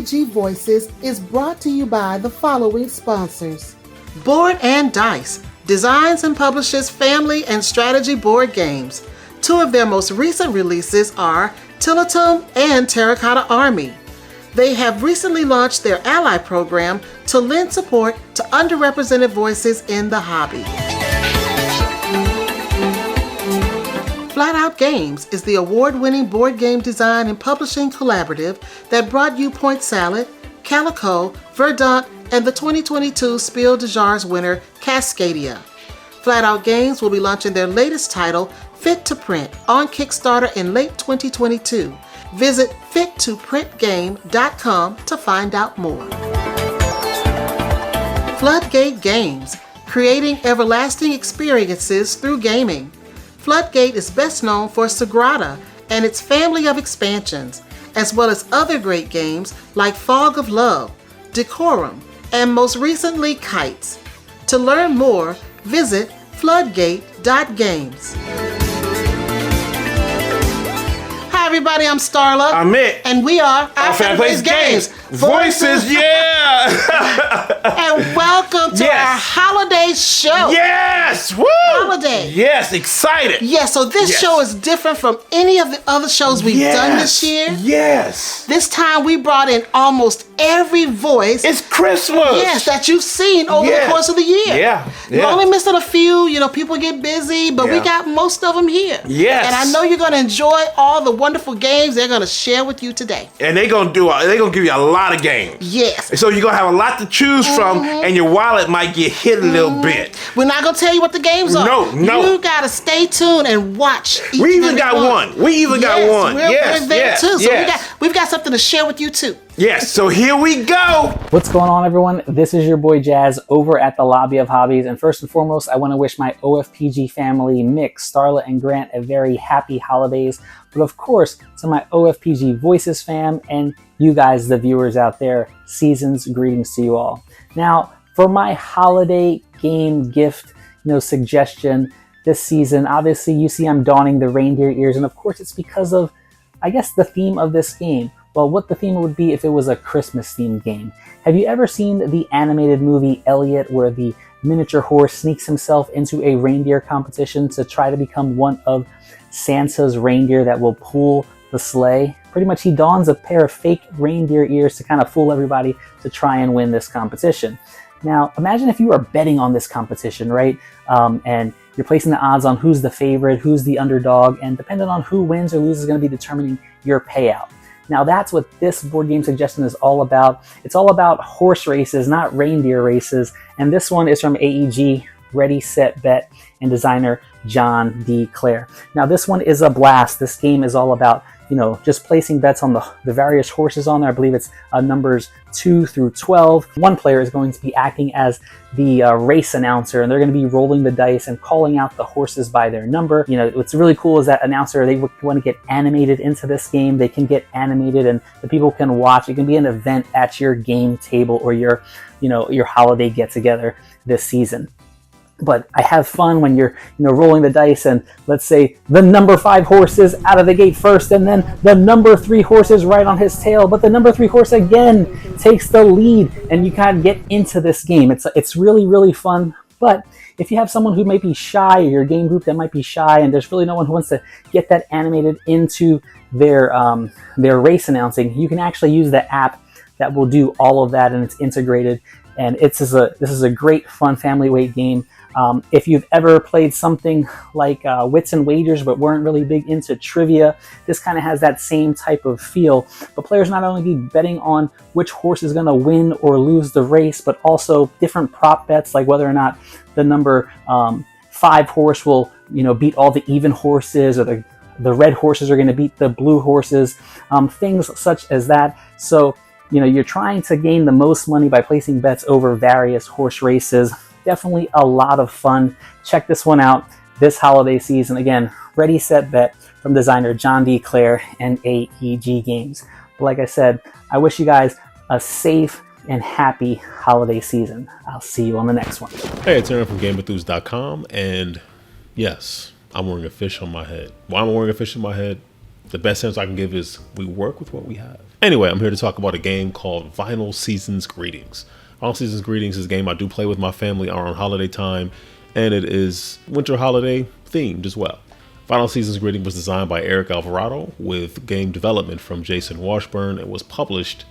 OFPG Voices is brought to you by the following sponsors. Board and Dice designs and publishes family and strategy board games. Two of their most recent releases are Tillatum and Terracotta Army. They have recently launched their ally program to lend support to underrepresented voices in the hobby. Flat Out Games is the award-winning board game design and publishing collaborative that brought you Point Salad, Calico, Verdant, and the 2022 Spiel des Jahres winner, Cascadia. Flat Out Games will be launching their latest title, Fit to Print, on Kickstarter in late 2022. Visit fit2printgame.com to find out more. Floodgate Games, creating everlasting experiences through gaming. Floodgate is best known for Sagrada and its family of expansions, as well as other great games like Fog of Love, Decorum, and most recently Kites. To learn more, visit floodgate.games. Hi everybody, I'm Starla. I'm Mick. And we are Our Fan Plays Games. Voices, yeah! And welcome to our holiday show. Yes! Woo! Holiday. Yes, excited. Yeah, so this show is different from any of the other shows we've done this year. Yes. This time we brought in almost every voice. It's Christmas. Yes, that you've seen over the course of the year. Yeah. We're only missing a few, people get busy, but we got most of them here. Yes. And I know you're going to enjoy all the wonderful games they're going to share with you today. And they're going to give you a lot of games. Yes. So you're going to have a lot to choose from, and your wallet might get hit a little bit. We're not going to tell you what the games are. No. You got to stay tuned and watch each We even got one. We even got one. We're there too. So yes. we've got something to share with you too. Yes, so here we go. What's going on, everyone? This is your boy Jazz over at the Lobby of Hobbies. And first and foremost, I want to wish my OFPG family, Mick, Starla, and Grant, a very happy holidays. But of course, to my OFPG Voices fam and you guys, the viewers out there, season's greetings to you all. Now, for my holiday game gift, suggestion this season, obviously you see I'm donning the reindeer ears. And of course, it's because of, I guess, the theme of this game. Well, what the theme would be if it was a Christmas-themed game. Have you ever seen the animated movie Elliot, where the miniature horse sneaks himself into a reindeer competition to try to become one of Santa's reindeer that will pull the sleigh? Pretty much he dons a pair of fake reindeer ears to kind of fool everybody to try and win this competition. Now, imagine if you are betting on this competition, right? And you're placing the odds on who's the favorite, who's the underdog, and depending on who wins or loses is going to be determining your payout. Now that's what this board game suggestion is all about. It's all about horse races, not reindeer races. And this one is from AEG, Ready, Set, Bet, and designer John D. Clare. Now this one is a blast. This game is all about, just placing bets on the various horses on there. I believe it's numbers 2 through 12. One player is going to be acting as the race announcer, and they're going to be rolling the dice and calling out the horses by their number. What's really cool is that announcer, they want to get animated into this game. They can get animated and the people can watch. It can be an event at your game table or your holiday get together this season. But I have fun when you're, rolling the dice and let's say the number 5 horse is out of the gate first and then the number 3 horse is right on his tail, but the number 3 horse again takes the lead and you kind of get into this game. It's really, really fun. But if you have someone who might be shy, or your game group that might be shy, and there's really no one who wants to get that animated into their race announcing, you can actually use the app that will do all of that, and it's integrated. And this is a great, fun family weight game. If you've ever played something like Wits and Wagers but weren't really big into trivia, this kind of has that same type of feel. But players not only be betting on which horse is going to win or lose the race, but also different prop bets, like whether or not the number 5 horse will beat all the even horses, or the red horses are going to beat the blue horses, things such as that. So you're trying to gain the most money by placing bets over various horse races. Definitely a lot of fun. Check this one out this holiday season. Again, Ready, Set, Bet from designer John D. Clare and AEG Games. But like I said, I wish you guys a safe and happy holiday season. I'll see you on the next one. Hey, it's Aaron from GameEnthus.com, and yes, I'm wearing a fish on my head. Why am I wearing a fish on my head? The best answer I can give is we work with what we have. Anyway, I'm here to talk about a game called Final Season's Greetings. Final Season's Greetings is a game I do play with my family around holiday time, and it is winter holiday themed as well. Final Season's Greetings was designed by Eric Alvarado with game development from Jason Washburn and was published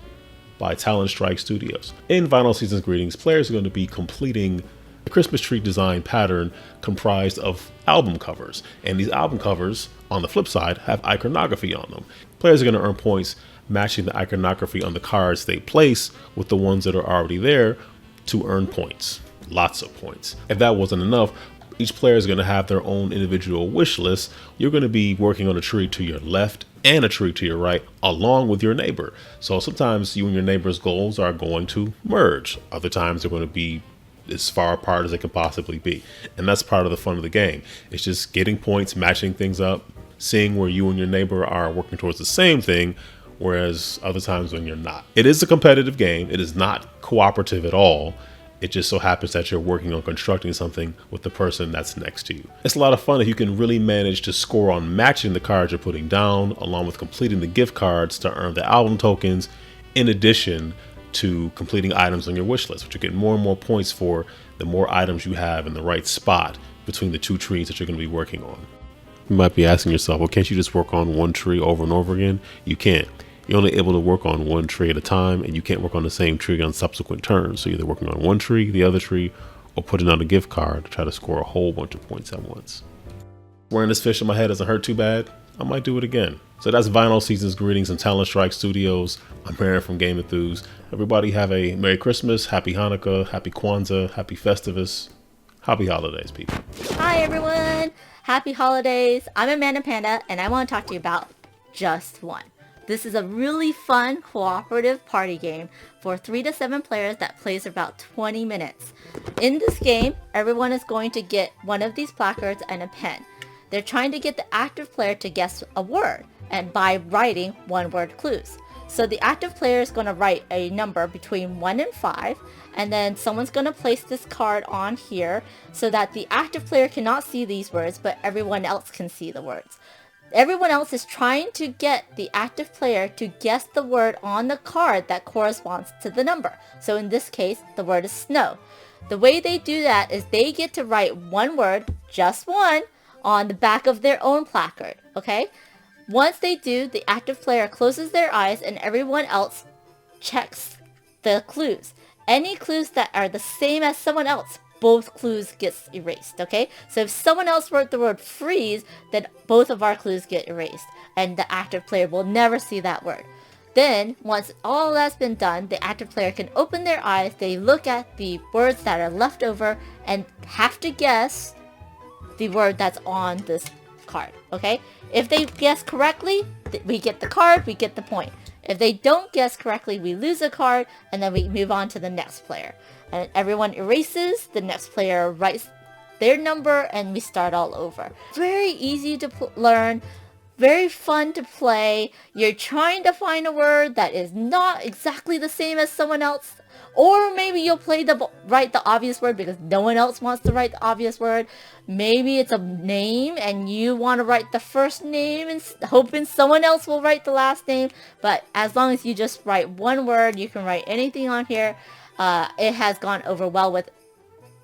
by Talon Strike Studios. In Final Season's Greetings, players are going to be completing a Christmas tree design pattern comprised of album covers. And these album covers, on the flip side, have iconography on them. Players are going to earn points matching the iconography on the cards they place with the ones that are already there to earn points. Lots of points. If that wasn't enough, each player is going to have their own individual wish list. You're going to be working on a tree to your left and a tree to your right, along with your neighbor. So sometimes you and your neighbor's goals are going to merge. Other times they're going to be as far apart as they can possibly be. And that's part of the fun of the game. It's just getting points, matching things up, seeing where you and your neighbor are working towards the same thing, whereas other times when you're not. It is a competitive game. It is not cooperative at all. It just so happens that you're working on constructing something with the person that's next to you. It's a lot of fun if you can really manage to score on matching the cards you're putting down, along with completing the gift cards to earn the album tokens, in addition to completing items on your wish list, which you get more and more points for the more items you have in the right spot between the two trees that you're going to be working on. You might be asking yourself, well, can't you just work on one tree over and over again? You can't. You're only able to work on one tree at a time, and you can't work on the same tree on subsequent turns. So you're either working on one tree, the other tree, or putting out a gift card to try to score a whole bunch of points at once. Wearing this fish in my head doesn't hurt too bad. I might do it again. So that's Final Season's Greetings and Talon Strike Studios. I'm Aaron from GameEnthus. Everybody have a Merry Christmas, Happy Hanukkah, Happy Kwanzaa, Happy Festivus, Happy Holidays, people. Hi everyone, Happy Holidays. I'm Amanda Panda, and I want to talk to you about Just One. This is a really fun cooperative party game for 3 to 7 players that plays for about 20 minutes. In this game, everyone is going to get one of these placards and a pen. They're trying to get the active player to guess a word, and by writing one-word clues. So the active player is going to write a number between 1 and 5, and then someone's going to place this card on here so that the active player cannot see these words, but everyone else can see the words. Everyone else is trying to get the active player to guess the word on the card that corresponds to the number. So in this case, the word is snow. The way they do that is they get to write one word, just one, on the back of their own placard, okay? Once they do, the active player closes their eyes and everyone else checks the clues. Any clues that are the same as someone else, both clues gets erased, okay? So if someone else wrote the word freeze, then both of our clues get erased, and the active player will never see that word. Then, once all that's been done, the active player can open their eyes, they look at the words that are left over, and have to guess the word that's on this card, okay? If they guess correctly, we get the card, we get the point. If they don't guess correctly, we lose a card, and then we move on to the next player. And everyone erases, the next player writes their number, and we start all over. Very easy to learn, very fun to play. You're trying to find a word that is not exactly the same as someone else. Or maybe you'll write the obvious word because no one else wants to write the obvious word. Maybe it's a name and you want to write the first name and hoping someone else will write the last name. But as long as you just write one word, you can write anything on here. It has gone over well with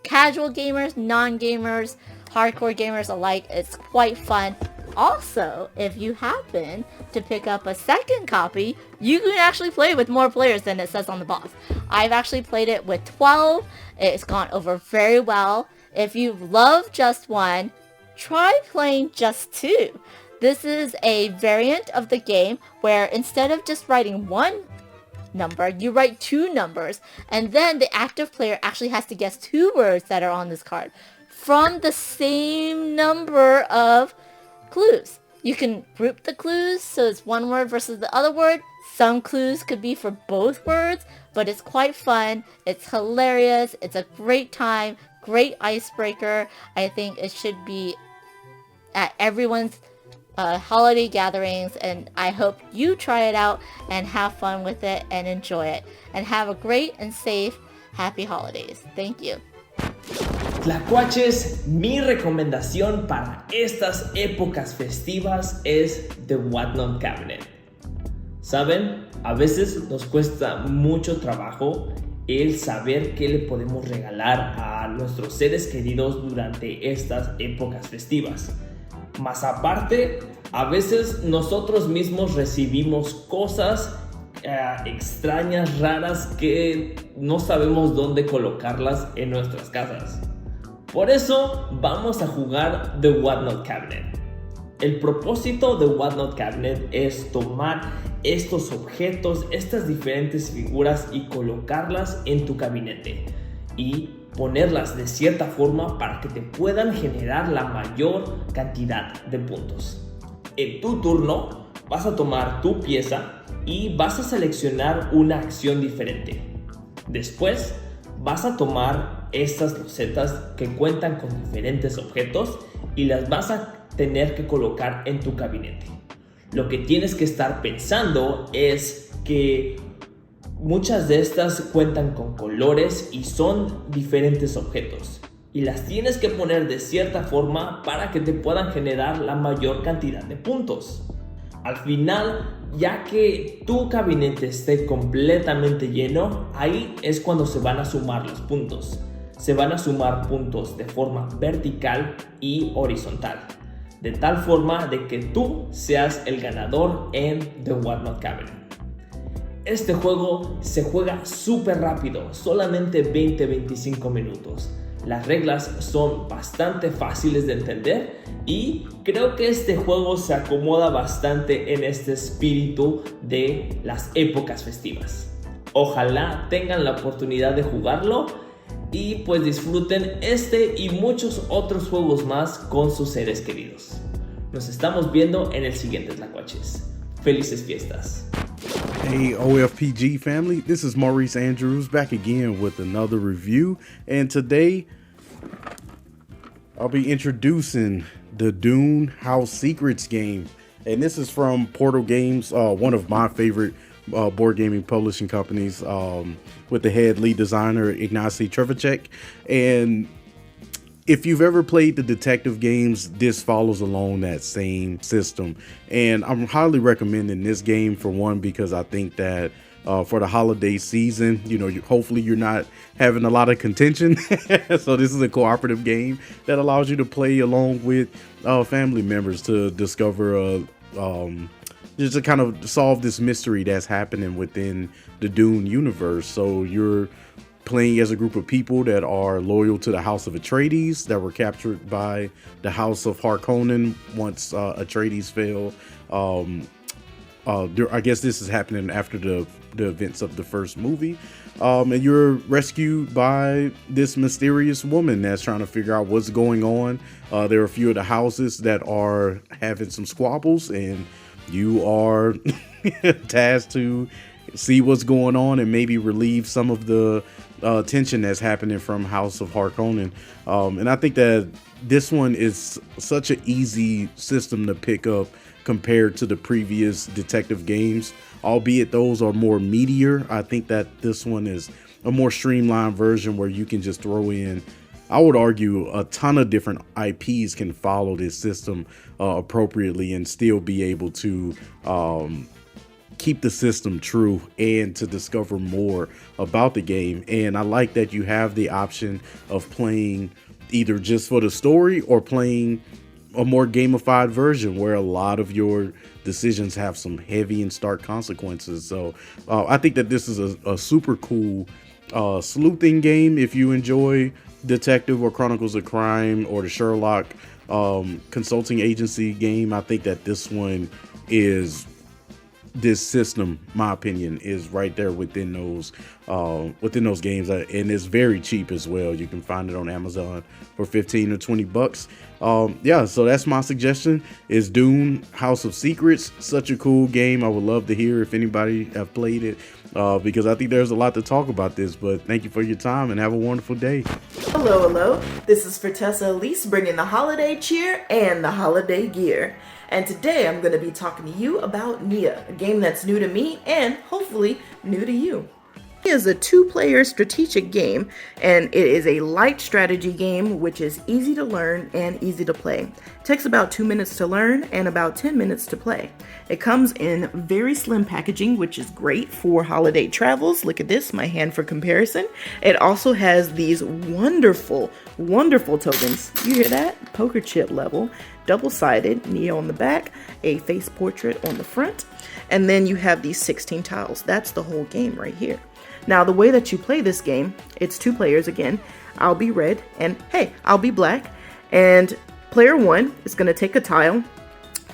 casual gamers, non-gamers, hardcore gamers alike. It's quite fun. Also, if you happen to pick up a second copy, you can actually play with more players than it says on the box. I've actually played it with 12. It's gone over very well. If you love Just One, try playing Just Two. This is a variant of the game where instead of just writing one number, you write 2 numbers, and then the active player actually has to guess 2 words that are on this card from the same number of clues. You can group the clues so it's one word versus the other word. Some clues could be for both words, but it's quite fun. It's hilarious. It's a great time. Great icebreaker. I think it should be at everyone's holiday gatherings, and I hope you try it out and have fun with it and enjoy it. And have a great and safe happy holidays. Thank you. Tlacuaches, mi recomendación para estas épocas festivas es The Whatnot Cabinet. ¿Saben? A veces nos cuesta mucho trabajo el saber qué le podemos regalar a nuestros seres queridos durante estas épocas festivas. Más aparte, a veces nosotros mismos recibimos cosas extrañas, raras, que no sabemos dónde colocarlas en nuestras casas. Por eso vamos a jugar The Whatnot Cabinet. El propósito de Whatnot Cabinet es tomar estos objetos, estas diferentes figuras y colocarlas en tu gabinete y ponerlas de cierta forma para que te puedan generar la mayor cantidad de puntos. En tu turno vas a tomar tu pieza y vas a seleccionar una acción diferente. Después vas a tomar estas losetas que cuentan con diferentes objetos y las vas a tener que colocar en tu gabinete. Lo que tienes que estar pensando es que muchas de estas cuentan con colores y son diferentes objetos y las tienes que poner de cierta forma para que te puedan generar la mayor cantidad de puntos. Al final, ya que tu gabinete esté completamente lleno, ahí es cuando se van a sumar los puntos. Se van a sumar puntos de forma vertical y horizontal, de tal forma de que tú seas el ganador en The Whatnot Cabinet. Este juego se juega súper rápido, solamente 20-25 minutos. Las reglas son bastante fáciles de entender y creo que este juego se acomoda bastante en este espíritu de las épocas festivas. Ojalá tengan la oportunidad de jugarlo y pues disfruten este y muchos otros juegos más con sus seres queridos. Nos estamos viendo en el siguiente Tlacuaches. Felices fiestas. Hey OFPG family, this is Maurice Andrews back again with another review, and today I'll be introducing the Dune House Secrets game, and this is from Portal Games, one of my favorite board gaming publishing companies, with the head lead designer Ignacy Trzewiczek. And if you've ever played the detective games, this follows along that same system. And I'm highly recommending this game, for one, because I think that for the holiday season, you know, hopefully you're not having a lot of contention. So this is a cooperative game that allows you to play along with family members to discover just to kind of solve this mystery that's happening within the Dune universe. So you're playing as a group of people that are loyal to the House of Atreides that were captured by the House of Harkonnen once Atreides fell. I guess this is happening after the events of the first movie. And you're rescued by this mysterious woman that's trying to figure out what's going on. There are a few of the houses that are having some squabbles, and you are tasked to see what's going on and maybe relieve some of the tension that's happening from House of Harkonnen. And I think that this one is such an easy system to pick up compared to the previous detective games, albeit those are more meatier. I think that this one is a more streamlined version where you can just throw in, I would argue, a ton of different IPs can follow this system appropriately and still be able to keep the system true and to discover more about the game. And I like that you have the option of playing either just for the story or playing a more gamified version where a lot of your decisions have some heavy and stark consequences. So I think that this is a super cool sleuthing game. If you enjoy Detective or Chronicles of Crime or the Sherlock consulting agency game, I think that this one is, this system, my opinion, is right there within those games, and it's very cheap as well. You can find it on Amazon for 15 or 20 bucks. Yeah, so that's my suggestion, is Dune House of Secrets. Such a cool game. I would love to hear if anybody have played it, because I think there's a lot to talk about this. But thank you for your time and have a wonderful day. Hello, this is Fertessa Allyse, bringing the holiday cheer and the holiday gear. And today I'm going to be talking to you about Nia, a game that's new to me and hopefully new to you. It is a 2-player strategic game, and it is a light strategy game which is easy to learn and easy to play. It takes about 2 minutes to learn and about 10 minutes to play. It comes in very slim packaging, which is great for holiday travels. Look at this, my hand for comparison. It also has these wonderful, wonderful tokens. You hear that? Poker chip level, double-sided, Neo on the back, a face portrait on the front, and then you have these 16 tiles. That's the whole game right here. Now, the way that you play this game, it's 2 players again. I'll be red, and hey, I'll be black. And player 1 is going to take a tile.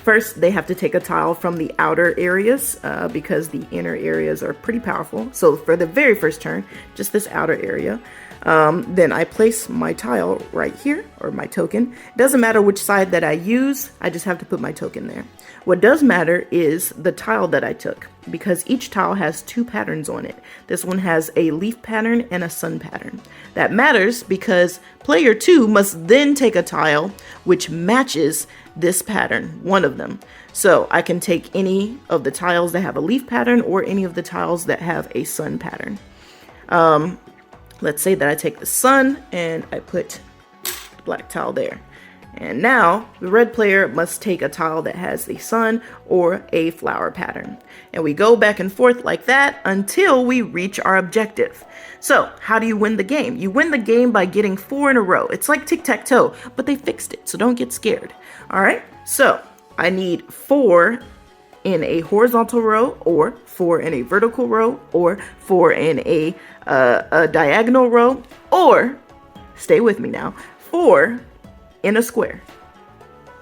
First, they have to take a tile from the outer areas because the inner areas are pretty powerful. So for the very first turn, just this outer area. Then I place my tile right here, or my token. It doesn't matter which side that I use, I just have to put my token there. What does matter is the tile that I took, because each tile has 2 patterns on it. This one has a leaf pattern and a sun pattern. That matters because player 2 must then take a tile which matches this pattern, one of them. So I can take any of the tiles that have a leaf pattern or any of the tiles that have a sun pattern. Let's say that I take the sun and I put the black tile there. And now the red player must take a tile that has the sun or a flower pattern. And we go back and forth like that until we reach our objective. So how do you win the game? You win the game by getting 4 in a row. It's like tic-tac-toe, but they fixed it, so don't get scared. All right, so I need 4 in a horizontal row, or 4 in a vertical row, or 4 in a diagonal row, or, stay with me now, 4 in a square.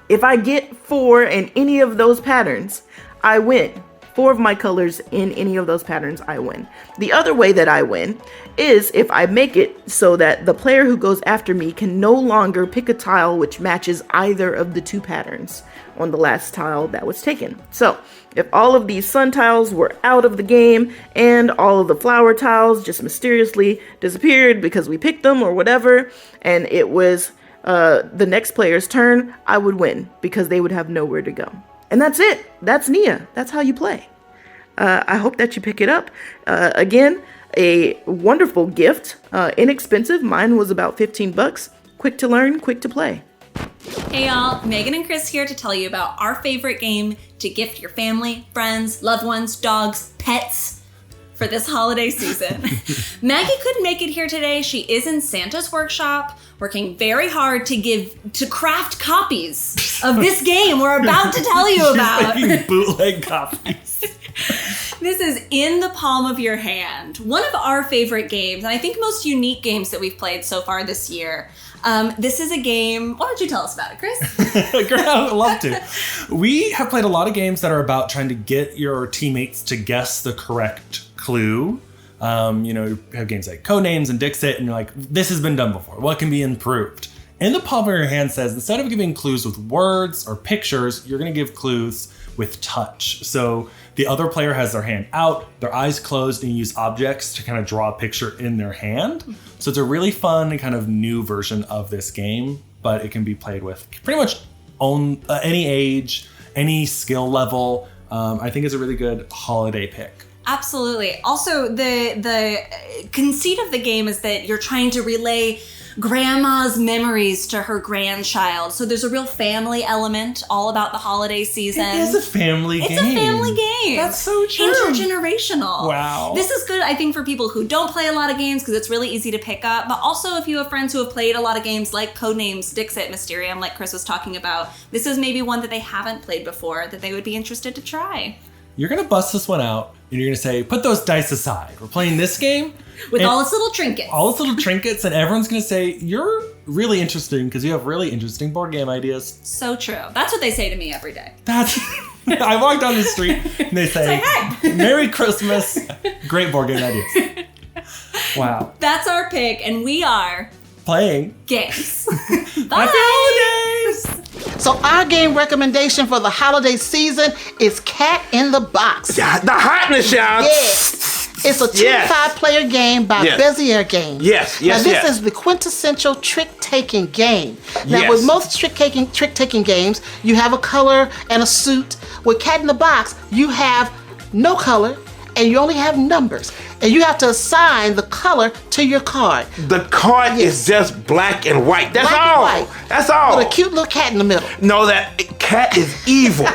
If I get 4 in any of those patterns, I win. 4 of my colors in any of those patterns, I win. The other way that I win is if I make it so that the player who goes after me can no longer pick a tile which matches either of the 2 patterns on the last tile that was taken. So if all of these sun tiles were out of the game and all of the flower tiles just mysteriously disappeared because we picked them or whatever, and it was the next player's turn, I would win because they would have nowhere to go. And that's it. That's Nia. That's how you play. I hope that you pick it up. Again, a wonderful gift. Inexpensive. Mine was about $15. Quick to learn, quick to play. Hey y'all, Megan and Chris here to tell you about our favorite game to gift your family, friends, loved ones, dogs, pets for this holiday season. Maggie couldn't make it here today. She is in Santa's workshop, working very hard to craft copies of this game we're about to tell you about. She's making bootleg copies. This is in the palm of your hand. One of our favorite games, and I think most unique games that we've played so far this year. This is a game. Why don't you tell us about it, Chris? Girl, I would love to. We have played a lot of games that are about trying to get your teammates to guess the correct clue. You have games like Codenames and Dixit, and you're like, this has been done before. What can be improved? In the palm of your hand says, instead of giving clues with words or pictures, you're going to give clues with touch. So the other player has their hand out, their eyes closed, and you use objects to kind of draw a picture in their hand. So it's a really fun and kind of new version of this game, but it can be played with pretty much any age, any skill level. I think it's a really good holiday pick. Absolutely. Also, the conceit of the game is that you're trying to relay grandma's memories to her grandchild. So there's a real family element all about the holiday season. It is a family game. It's a family game. That's so true. Intergenerational. Wow. This is good, I think, for people who don't play a lot of games because it's really easy to pick up. But also if you have friends who have played a lot of games like Codenames, Dixit, Mysterium, like Chris was talking about, this is maybe one that they haven't played before that they would be interested to try. You're going to bust this one out and you're going to say, put those dice aside. We're playing this game. With all its little trinkets. All its little trinkets, and everyone's going to say, you're really interesting because you have really interesting board game ideas. So true. That's what they say to me every day. I walk down the street and they say, hey. Merry Christmas, great board game ideas. Wow. That's our pick, and we are playing games. Bye. Happy holidays! So our game recommendation for the holiday season is Cat in the Box. Yeah, the hotness, y'all. Yes. It's a 2-5-player game by Bezier Games. Yes. Now this is the quintessential trick-taking game. Now Yes. with most trick-taking games, you have a color and a suit. With Cat in the Box, you have no color and you only have numbers, and you have to assign the color to your card. The card is just black and white. That's Black and all. white. That's all. With a cute little cat in the middle. No, that cat is evil.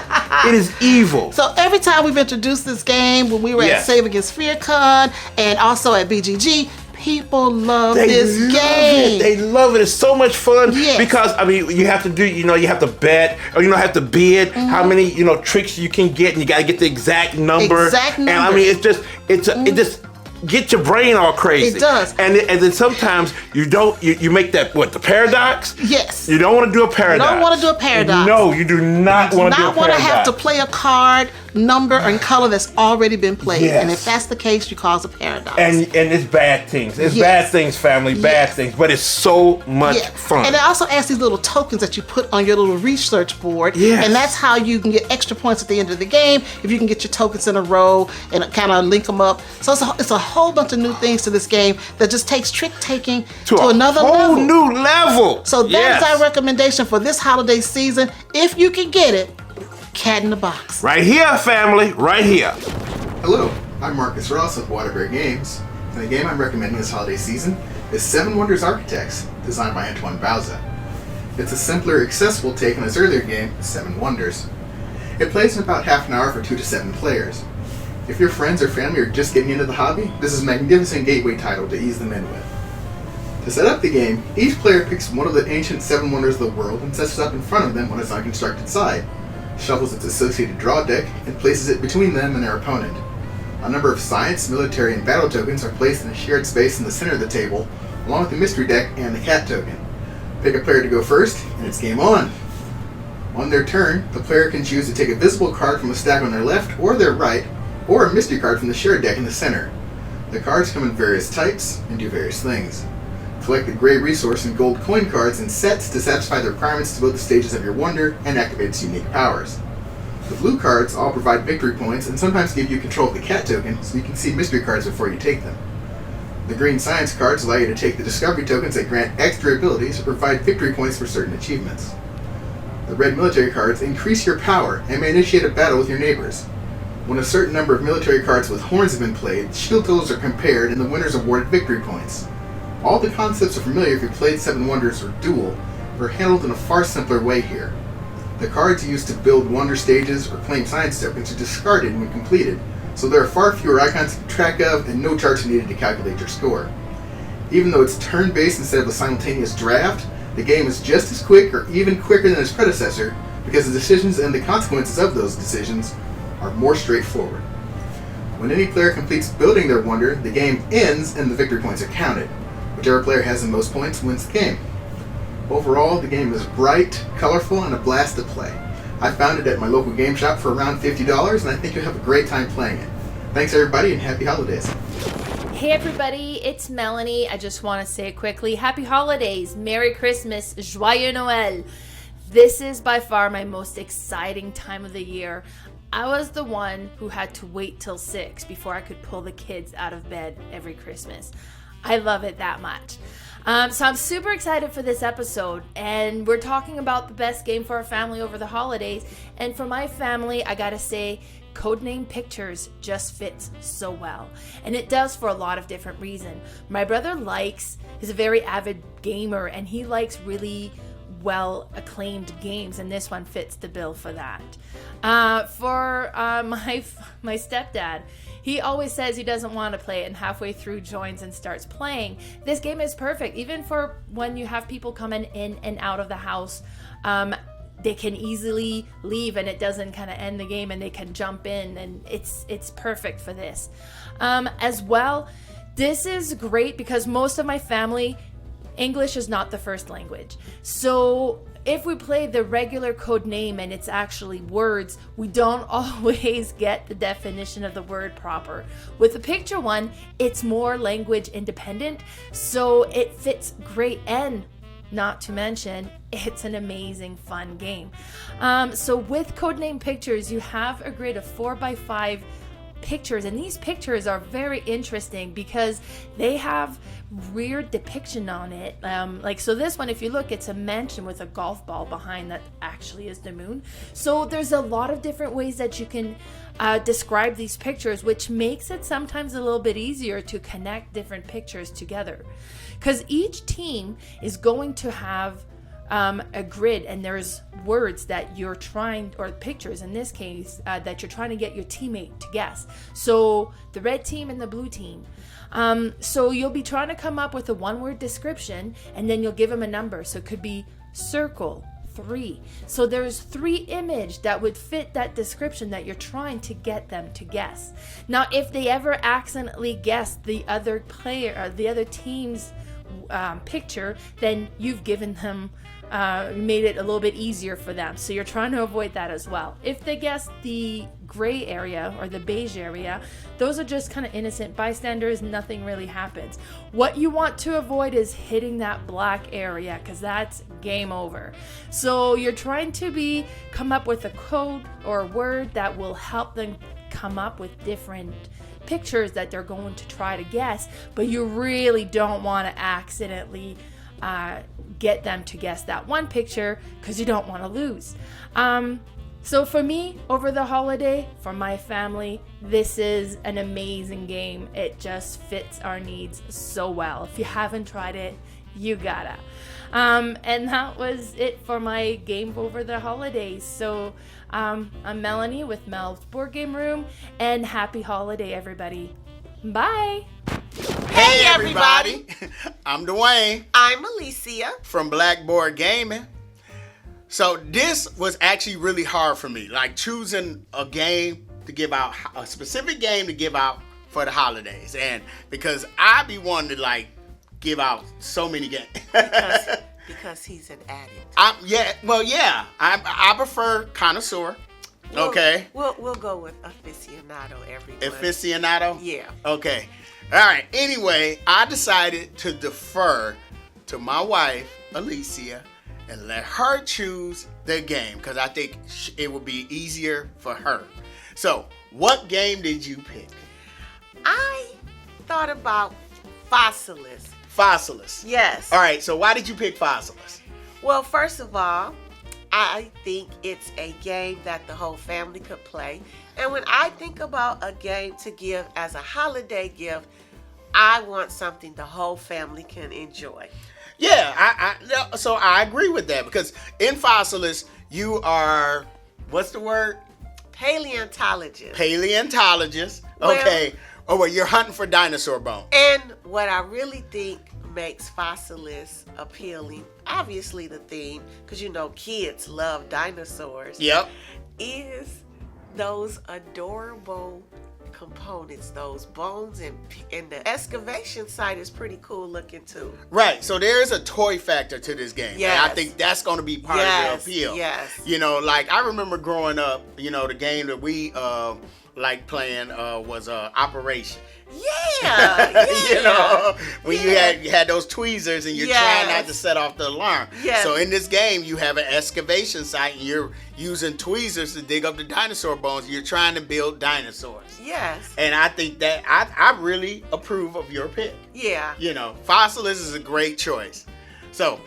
It is evil. So every time we've introduced this game, when we were at Save Against FearCon and also at BGG, people love this game. They love it. It's so much fun Yes. because I mean you have to do you have to bet or have to bid how many tricks you can get, and you got to get the exact number. And I mean it just get your brain all crazy. It does. And then sometimes you make that the paradox? Yes. You don't want to do a paradox. You don't want to do a paradox. No, you do not want to do a paradox. Not want to have to play a card, number, and color that's already been played. Yes. And if that's the case, you cause a paradox. And it's bad things. It's bad things, family. Bad things. But it's so much fun. And it also adds these little tokens that you put on your little research board. Yes. And that's how you can get extra points at the end of the game if you can get your tokens in a row and kind of link them up. So it's a whole bunch of new things to this game that just takes trick taking to another whole new level. So that is our recommendation for this holiday season. If you can get it, Cat in the Box. Right here, family. Right here. Hello, I'm Marcus Ross of Waterbury Games, and the game I'm recommending this holiday season is Seven Wonders Architects, designed by Antoine Bauza. It's a simpler, accessible take on his earlier game, Seven Wonders. It plays in about half an hour for 2 to 7 players. If your friends or family are just getting into the hobby, this is a magnificent gateway title to ease them in with. To set up the game, each player picks one of the ancient 7 wonders of the world and sets it up in front of them on its unconstructed side, shuffles its associated draw deck, and places it between them and their opponent. A number of science, military, and battle tokens are placed in a shared space in the center of the table, along with the mystery deck and the cat token. Pick a player to go first, and it's game on! On their turn, the player can choose to take a visible card from a stack on their left or their right, or a mystery card from the shared deck in the center. The cards come in various types and do various things. Collect the gray resource and gold coin cards in sets to satisfy the requirements to both the stages of your wonder and activate its unique powers. The blue cards all provide victory points and sometimes give you control of the cat token so you can see mystery cards before you take them. The green science cards allow you to take the discovery tokens that grant extra abilities or provide victory points for certain achievements. The red military cards increase your power and may initiate a battle with your neighbors. When a certain number of military cards with horns have been played, shield totals are compared and the winners awarded victory points. All the concepts are familiar if you played Seven Wonders or Duel, but are handled in a far simpler way here. The cards used to build wonder stages or claim science tokens are discarded when completed, so there are far fewer icons to keep track of and no charts are needed to calculate your score. Even though it's turn-based instead of a simultaneous draft, the game is just as quick or even quicker than its predecessor because the decisions and the consequences of those decisions are more straightforward. When any player completes building their wonder, the game ends and the victory points are counted. Whichever player has the most points wins the game. Overall, the game is bright, colorful, and a blast to play. I found it at my local game shop for around $50, and I think you'll have a great time playing it. Thanks everybody, and happy holidays. Hey everybody, it's Melanie. I just want to say quickly, happy holidays, Merry Christmas, Joyeux Noël. This is by far my most exciting time of the year. I was the one who had to wait till 6 before I could pull the kids out of bed every Christmas. I love it that much. So I'm super excited for this episode, and we're talking about the best game for our family over the holidays. And for my family, I gotta say, Codenames Pictures just fits so well. And it does for a lot of different reasons. My brother is a very avid gamer, and he likes really well acclaimed games, and this one fits the bill for that. For my stepdad, he always says he doesn't want to play it and halfway through joins and starts playing. This game is perfect, even for when you have people coming in and out of the house. They can easily leave and it doesn't kind of end the game, and they can jump in, and it's perfect for this. As well, this is great because most of my family, English is not the first language. So if we play the regular code name and it's actually words, we don't always get the definition of the word proper. With the picture one, it's more language independent, so it fits great, and not to mention, it's an amazing fun game. So with Codenames Pictures, you have a grid of 4x5 pictures, and these pictures are very interesting because they have weird depiction on it. So this one, if you look, it's a mansion with a golf ball behind that actually is the moon. So there's a lot of different ways that you can describe these pictures, which makes it sometimes a little bit easier to connect different pictures together, because each team is going to have a grid, and there's words that you're trying, or pictures in this case, that you're trying to get your teammate to guess. So the red team and the blue team. So you'll be trying to come up with a one-word description, and then you'll give them a number. So it could be circle 3. So there's 3 images that would fit that description that you're trying to get them to guess. Now, if they ever accidentally guess the other player or the other team's picture, then you've given them made it a little bit easier for them. So you're trying to avoid that as well. If they guess the gray area or the beige area, those are just kind of innocent bystanders. Nothing really happens. What you want to avoid is hitting that black area, because that's game over. So you're trying to come up with a code or a word that will help them come up with different pictures that they're going to try to guess, but you really don't want to accidentally get them to guess that one picture, because you don't want to lose. So for me, over the holiday, for my family, this is an amazing game. It just fits our needs so well. If you haven't tried it, you gotta. And that was it for my game over the holidays. So I'm Melanie with Mel's Board Game Room, and happy holiday, everybody. Bye. Hey everybody, I'm Dwayne. I'm Alicia from Blackboard Gaming. So this was actually really hard for me, like choosing a game to give out, a specific game to give out for the holidays. And because I be wanting to like give out so many games. because he's an addict. I prefer connoisseur. Okay. We'll go with aficionado, everyone. Aficionado? Yeah. Okay. All right. Anyway, I decided to defer to my wife, Alicia, and let her choose the game, because I think it would be easier for her. So, what game did you pick? I thought about Fossilis. Fossilis? Yes. All right. So, why did you pick Fossilis? Well, first of all, I think it's a game that the whole family could play. And when I think about a game to give as a holiday gift, I want something the whole family can enjoy. Yeah, so I agree with that, because in Fossilis, you are, what's the word? Paleontologist. Paleontologist. Okay. Well, you're hunting for dinosaur bones. And what I really think makes Fossilis appealing, obviously the theme, because you know kids love dinosaurs. Yep. Is those adorable components, those bones, and the excavation site is pretty cool looking too. Like so there's a toy factor to this game. Yes. And I think that's going to be part of the appeal. Yes. You know, like I remember growing up, you know, the game that we like playing was Operation. Yeah. You know, when you had those tweezers and you're trying not to set off the alarm. Yes. So in this game, you have an excavation site and you're using tweezers to dig up the dinosaur bones. You're trying to build dinosaurs. Yes. And I think that I really approve of your pick. Yeah. You know, Fossilis is a great choice. So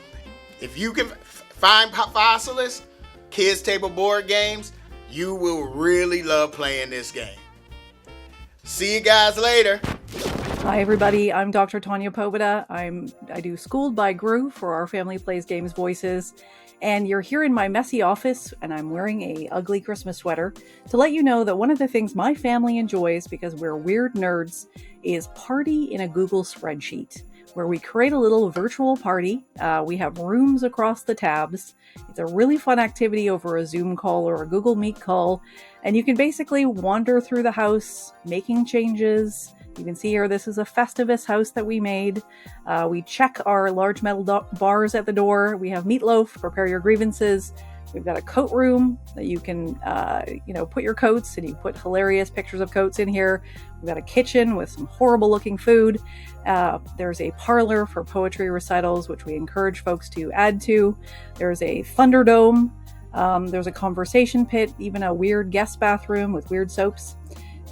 if you can find Fossilis, kids table board games, you will really love playing this game. See you guys later. Hi everybody, I'm Dr. Tanya Poveda. I do Schooled by Gru for Our Family Plays Games Voices, and you're here in my messy office, and I'm wearing a ugly Christmas sweater to let you know that one of the things my family enjoys, because we're weird nerds, is Party in a Google spreadsheet, where we create a little virtual party. We have rooms across the tabs. It's a really fun activity over a Zoom call or a Google Meet call, and you can basically wander through the house, making changes. You can see here, this is a Festivus house that we made. We check our large metal bars at the door. We have meatloaf, prepare your grievances. We've got a coat room that you can, put your coats, and you put hilarious pictures of coats in here. We've got a kitchen with some horrible looking food. There's a parlor for poetry recitals, which we encourage folks to add to. There's a Thunderdome. There's a conversation pit, even a weird guest bathroom with weird soaps.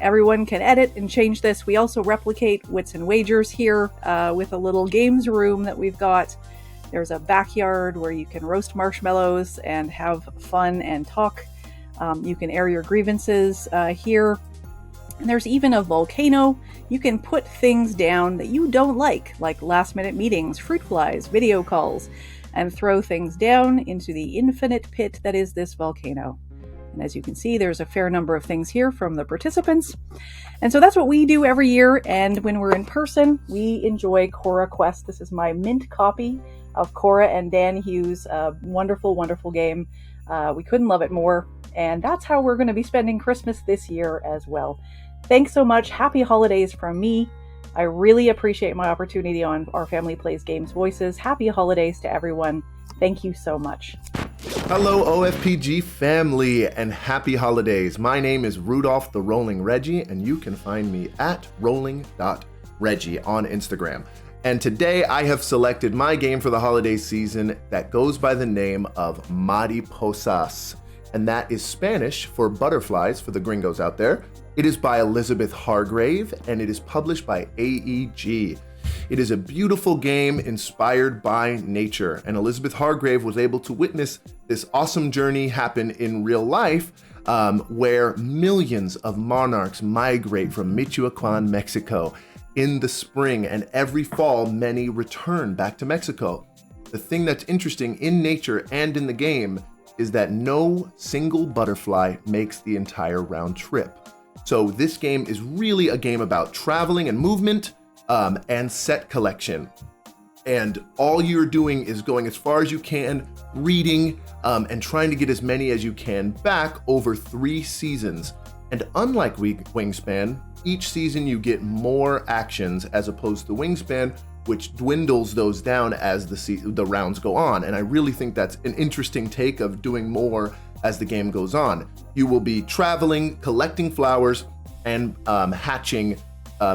Everyone can edit and change this. We also replicate Wits and Wagers here with a little games room that we've got. There's a backyard where you can roast marshmallows and have fun and talk. You can air your grievances here. And there's even a volcano. You can put things down that you don't like last minute meetings, fruit flies, video calls, and throw things down into the infinite pit that is this volcano. And as you can see, there's a fair number of things here from the participants. And so that's what we do every year. And when we're in person, we enjoy Cora Quest. This is my mint copy of Cora and Dan Hughes' wonderful, wonderful game. We couldn't love it more. And that's how we're going to be spending Christmas this year as well. Thanks so much. Happy holidays from me. I really appreciate my opportunity on Our Family Plays Games Voices. Happy holidays to everyone. Thank you so much. Hello, OFPG family, and happy holidays. My name is Rudolph the Rolling Reggie, and you can find me at rolling.reggie on Instagram. And today I have selected my game for the holiday season that goes by the name of Mariposas, and that is Spanish for butterflies for the gringos out there. It is by Elizabeth Hargrave, and it is published by AEG. It is a beautiful game inspired by nature, and Elizabeth Hargrave was able to witness this awesome journey happen in real life, where millions of monarchs migrate from Michoacan, Mexico in the spring, and every fall many return back to Mexico. The thing that's interesting in nature and in the game is that no single butterfly makes the entire round trip. So this game is really a game about traveling and movement, and set collection. And all you're doing is going as far as you can, reading, and trying to get as many as you can back over 3 seasons. And unlike Wingspan, each season you get more actions as opposed to Wingspan, which dwindles those down as the rounds go on. And I really think that's an interesting take of doing more as the game goes on. You will be traveling, collecting flowers, and hatching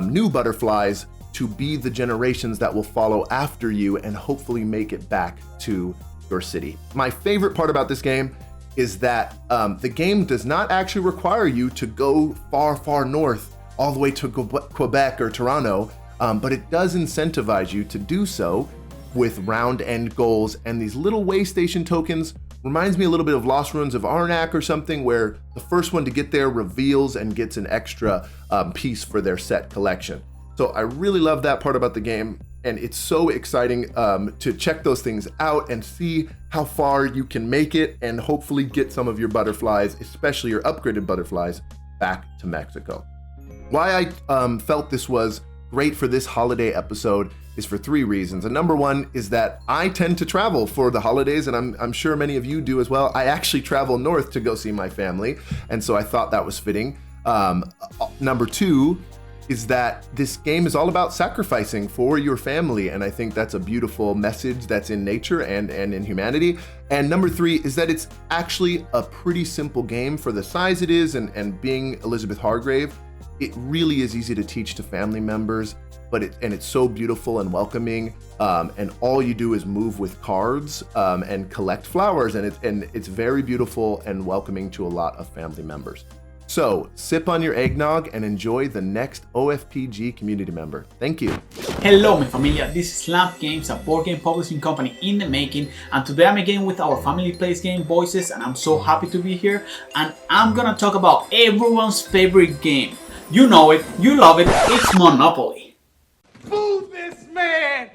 new butterflies to be the generations that will follow after you and hopefully make it back to your city. My favorite part about this game is that the game does not actually require you to go far, far north, all the way to Quebec or Toronto, but it does incentivize you to do so with round end goals. And these little way station tokens reminds me a little bit of Lost Ruins of Arnak or something, where the first one to get there reveals and gets an extra piece for their set collection. So I really love that part about the game, and it's so exciting to check those things out and see how far you can make it and hopefully get some of your butterflies, especially your upgraded butterflies, back to Mexico. Why I felt this was great for this holiday episode is for 3 reasons. And number 1 is that I tend to travel for the holidays, and I'm sure many of you do as well. I actually travel north to go see my family, and so I thought that was fitting. Number 2 is that this game is all about sacrificing for your family, and I think that's a beautiful message that's in nature and in humanity. And number 3 is that it's actually a pretty simple game for the size it is, and being Elizabeth Hargrave, it really is easy to teach to family members, but it's so beautiful and welcoming, and all you do is move with cards and collect flowers, and it's very beautiful and welcoming to a lot of family members. So, sip on your eggnog and enjoy the next OFPG community member. Thank you. Hello, mi familia. This is Lamp Games, a board game publishing company in the making, and today I'm again with Our Family Plays Game Voices, and I'm so happy to be here, and I'm gonna talk about everyone's favorite game. You know it, you love it, it's Monopoly. Fool this man!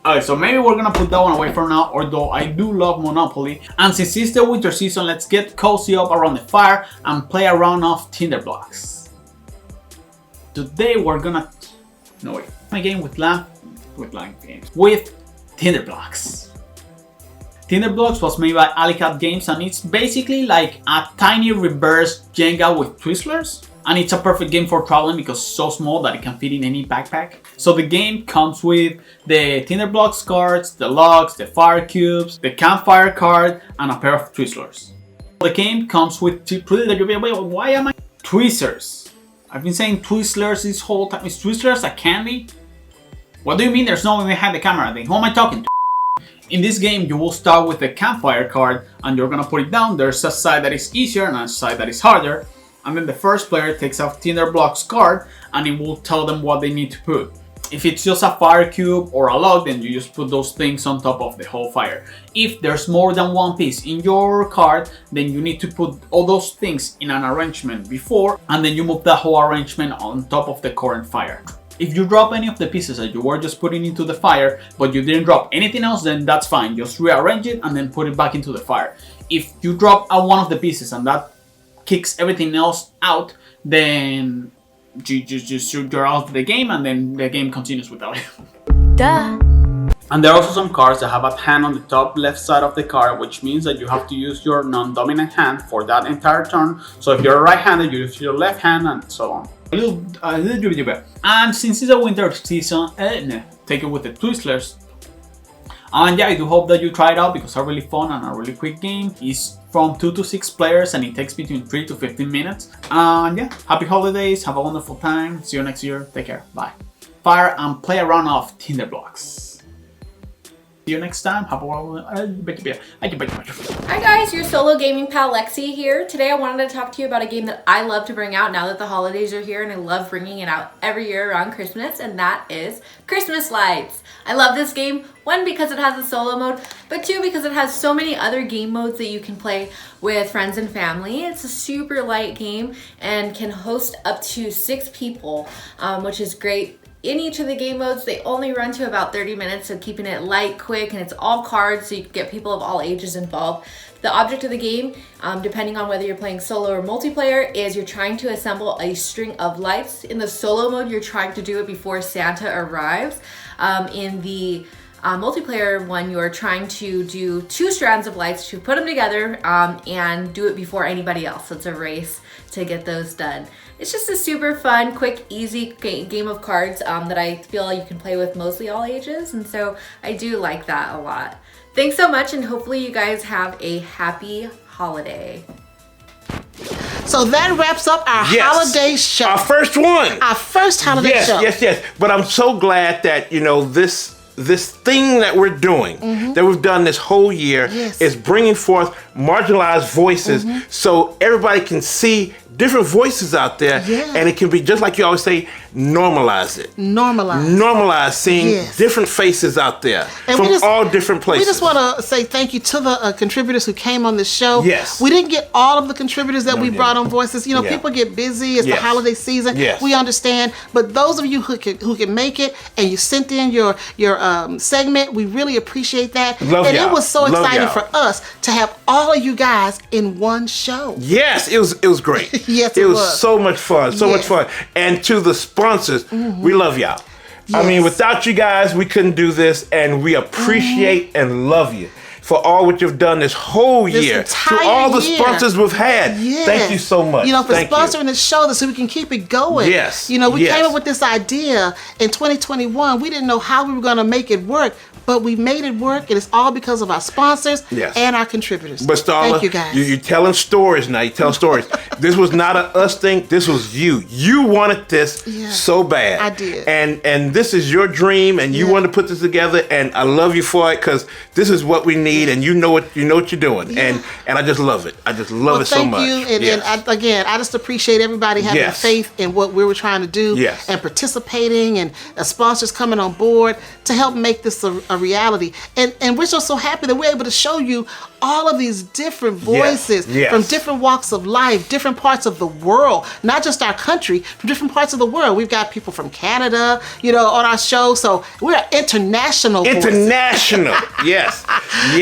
Alright, so maybe we're gonna put that one away for now, although I do love Monopoly. And since it's the winter season, let's get cozy up around the fire and play a round of Tinder Blocks. Today we're gonna... No wait, my game with Tinder Blocks. Tinder Blocks was made by Alleycat Games, and it's basically like a tiny reverse Jenga with Twizzlers. And it's a perfect game for traveling because it's so small that it can fit in any backpack. So the game comes with the Tinder Blocks cards, the logs, the fire cubes, the campfire card, and a pair of Twizzlers. The game comes with why am I Twizzlers? I've been saying Twizzlers this whole time. Is Twizzlers a candy? What do you mean there's no one behind the camera? Then who am I talking to? In this game, you will start with a campfire card and you're gonna put it down. There's a side that is easier and a side that is harder. And then the first player takes a Tinder Blocks card and it will tell them what they need to put. If it's just a fire cube or a log, then you just put those things on top of the whole fire. If there's more than one piece in your card, then you need to put all those things in an arrangement before, and then you move the whole arrangement on top of the current fire. If you drop any of the pieces that you were just putting into the fire, but you didn't drop anything else, then that's fine. Just rearrange it and then put it back into the fire. If you drop one of the pieces and that kicks everything else out, then you're out of the game and then the game continues without you. Duh. And there are also some cards that have a hand on the top left side of the card, which means that you have to use your non-dominant hand for that entire turn. So if you're right-handed, you use your left hand and so on. And since it's a winter season, take it with the Twizzlers. And yeah, I do hope that you try it out because it's a really fun and a really quick game. It's from 2 to 6 players and it takes between 3 to 15 minutes. And yeah, happy holidays, have a wonderful time. See you next year. Take care. Bye. Fire and play a run of Tinder Blocks. See you next time. Have a wonderful Hi guys, your solo gaming pal Lexi here. Today I wanted to talk to you about a game that I love to bring out now that the holidays are here, and I love bringing it out every year around Christmas, and that is Christmas Lights. I love this game, one, because it has a solo mode, but two, because it has so many other game modes that you can play with friends and family. It's a super light game and can host up to 6 people, which is great. In each of the game modes, they only run to about 30 minutes, so keeping it light, quick, and it's all cards, so you can get people of all ages involved. The object of the game, depending on whether you're playing solo or multiplayer, is you're trying to assemble a string of lights. In the solo mode, you're trying to do it before Santa arrives. In the multiplayer one, you're trying to do 2 strands of lights, to put them together and do it before anybody else. So it's a race to get those done. It's just a super fun, quick, easy game of cards that I feel you can play with mostly all ages, and so I do like that a lot. Thanks so much, and hopefully you guys have a happy holiday. So that wraps up our holiday show. Our first one. Our first holiday show. Yes. But I'm so glad that, this thing that we're doing, that we've done this whole year, is bringing forth marginalized voices so everybody can see different voices out there, and it can be, just like you always say, normalize it. Normalize seeing different faces out there and from all different places. We just want to say thank you to the contributors who came on this show. Yes. We didn't get all of the contributors that we brought on Voices. People get busy. It's the holiday season. We understand. But those of you who can make it and you sent in your segment, we really appreciate that. It was so exciting for us to have all of you guys in one show. Yes, it was great. Yes, it was so much fun, much fun. And to the sponsors, we love y'all. I mean, without you guys, we couldn't do this, and we appreciate and love you for all what you've done this whole year. To all the sponsors we've had, thank you so much. For sponsoring the show so we can keep it going. Yes. We came up with this idea in 2021. We didn't know how we were going to make it work, but we made it work, and it's all because of our sponsors and our contributors. But Starla, thank you guys. You're telling stories now. You're telling stories. This was not a us thing. This was you. You wanted this so bad. I did. And this is your dream, and you wanted to put this together, and I love you for it because this is what we need, and you know what you're doing, and I just love it. I just love it so much. Thank you, and I just appreciate everybody having faith in what we were trying to do, and participating, and sponsors coming on board to help make this a reality. And we're just so happy that we're able to show you all of these different voices from different walks of life, different parts of the world, not just our country, from different parts of the world. We've got people from Canada, on our show, so we're international voices. International, yes.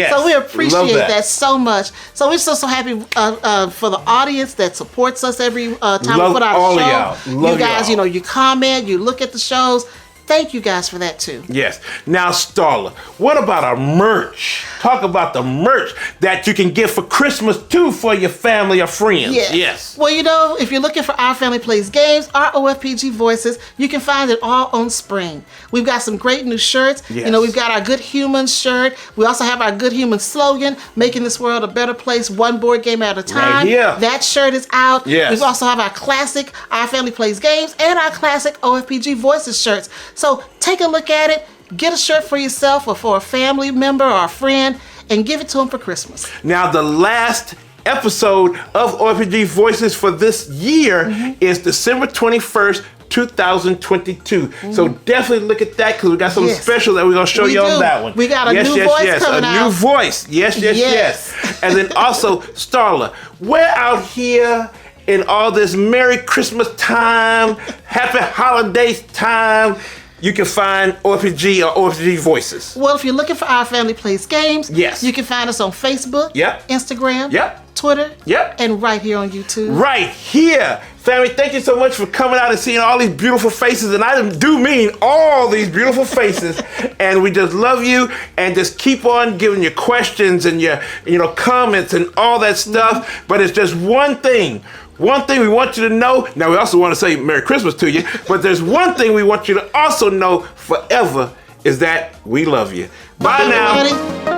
So we appreciate that so much. So we're so happy for the audience that supports us every time we put out a show. You guys, you comment, you look at the shows. Thank you guys for that too. Yes. Now, Starla, what about our merch? Talk about the merch that you can get for Christmas too for your family or friends. Yes. Well, if you're looking for Our Family Plays Games, our OFPG Voices, you can find it all on Spring. We've got some great new shirts. Yes. We've got our Good Humans shirt. We also have our Good Humans slogan, making this world a better place, one board game at a time. Right here. That shirt is out. Yes. We also have our classic Our Family Plays Games and our classic OFPG Voices shirts. So take a look at it. Get a shirt for yourself or for a family member or a friend and give it to them for Christmas. Now, the last episode of OFPG Voices for this year is December 21st, 2022. So definitely look at that because we got something special that we're going to show you on that one. We got a new voice coming out. A new voice. Yes. And then also, Starla, we're out here in all this Merry Christmas time, Happy Holidays time. You can find OFPG or OFPG Voices. Well, if you're looking for Our Family Plays Games, yes, you can find us on Facebook, Instagram, Twitter, and right here on YouTube. Right here. Family, thank you so much for coming out and seeing all these beautiful faces. And I do mean all these beautiful faces. And we just love you. And just keep on giving your questions and your comments and all that stuff. But it's just one thing we want you to know. Now, we also want to say Merry Christmas to you. But there's one thing we want you to also know forever is that we love you. Bye now.